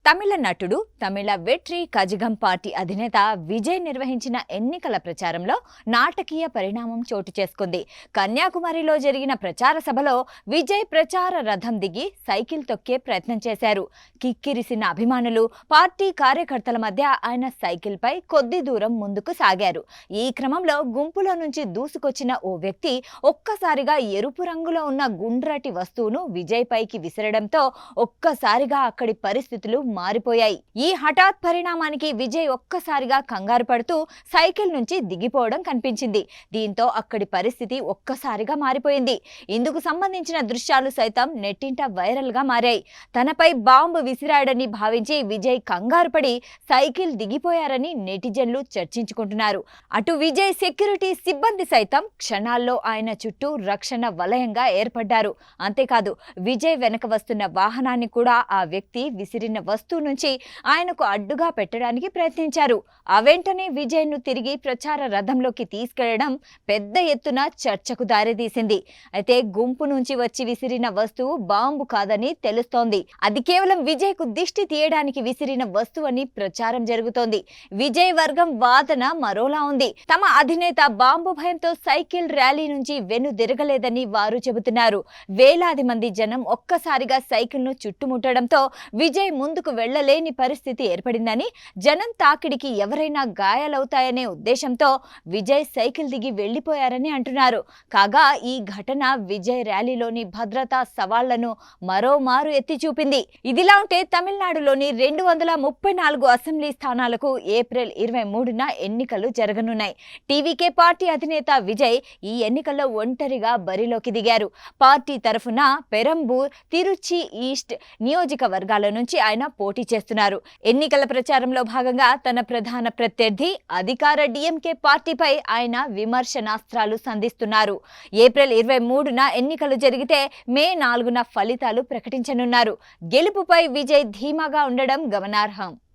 తమిళ నటుడు తమిళ వెట్రి కజగం పార్టీ అధినేత విజయ్ నిర్వహించిన ఎన్నికల ప్రచారంలో నాటకీయ పరిణామం చోటు చేసుకుంది. కన్యాకుమారిలో జరిగిన ప్రచార సభలో విజయ్ ప్రచార రథం దిగి సైకిల్ తొక్కే ప్రయత్నం చేశారు. కిక్కిరిసిన అభిమానులు, పార్టీ కార్యకర్తల మధ్య ఆయన సైకిల్ పై కొద్ది దూరం ముందుకు సాగారు. ఈ క్రమంలో గుంపులో నుంచి దూసుకొచ్చిన ఓ వ్యక్తి ఒక్కసారిగా ఎరుపు రంగులో ఉన్న గుండ్రటి వస్తువును విజయ్ పైకి విసిరడంతో ఒక్కసారిగా అక్కడి పరిస్థితులు మారిపోయాయి. ఈ హఠాత్ పరిణామానికి విజయ్ ఒక్కసారిగా కంగారు పడుతూ సైకిల్ నుంచి దిగిపోవడం కనిపించింది. దీంతో అక్కడి పరిస్థితి ఒక్కసారిగా మారిపోయింది. ఇందుకు సంబంధించిన దృశ్యాలు సైతం నెట్టింట వైరల్ గా మారాయి. తనపై బాంబు విసిరాడని భావించి విజయ్ కంగారు పడి సైకిల్ దిగిపోయారని నెటిజన్లు చర్చించుకుంటున్నారు. అటు విజయ్ సెక్యూరిటీ సిబ్బంది సైతం క్షణాల్లో ఆయన చుట్టూ రక్షణ వలయంగా ఏర్పడ్డారు. అంతేకాదు, విజయ్ వెనక వస్తున్న వాహనాన్ని కూడా ఆ వ్యక్తి విసిరిన వస్తువు నుంచి ఆయనకు అడ్డుగా పెట్టడానికి ప్రయత్నించారు. ఆ వెంటనే విజయ్ ను తిరిగి ప్రచార రథంలోకి తీసుకెళ్లడం పెద్ద ఎత్తున చర్చకు దారితీసింది. అయితే గుంపు నుంచి వచ్చి విసిరిన వస్తువు బాంబు కాదని తెలుస్తోంది. అది కేవలం విజయ్ కు దిష్టి తీయడానికి విసిరిన వస్తువు అని ప్రచారం జరుగుతోంది. విజయ్ వర్గం వాదన మరోలా ఉంది. తమ అధినేత బాంబు భయంతో సైకిల్ ర్యాలీ నుంచి వెనుదిరగలేదని వారు చెబుతున్నారు. వేలాది మంది జనం ఒక్కసారిగా సైకిల్ ను చుట్టుముట్టడంతో విజయ్ ముందుకు వెళ్లలేని పరిస్థితి ఏర్పడిందని, జనం తాకిడికి ఎవరైనా గాయాలవుతాయనే ఉద్దేశంతో విజయ్ సైకిల్ దిగి వెళ్లిపోయారని అంటున్నారు. కాగా ఈ ఘటన విజయ్ ర్యాలీలోని భద్రతా సవాళ్లను మరోమారు ఎత్తి చూపింది. ఇదిలా ఉంటే తమిళనాడులోని 234 అసెంబ్లీ స్థానాలకు ఏప్రిల్ 23న ఎన్నికలు జరగనున్నాయి. టీవీకే పార్టీ అధినేత విజయ్ ఈ ఎన్నికల్లో ఒంటరిగా బరిలోకి దిగారు. పార్టీ తరఫున పెరంబూర్, తిరుచి ఈస్ట్ నియోజకవర్గాల నుంచి ఆయన పోటీ చేస్తున్నారు. ఎన్నికల ప్రచారంలో భాగంగా తన ప్రధాన ప్రత్యర్థి అధికార డిఎంకే పార్టీపై ఆయన విమర్శనాస్త్రాలు సంధిస్తున్నారు. ఏప్రిల్ 23న ఎన్నికలు జరిగితే మే 4న ఫలితాలు ప్రకటించనున్నారు. గెలుపుపై విజయ్ ధీమాగా ఉండడం గమనార్హం.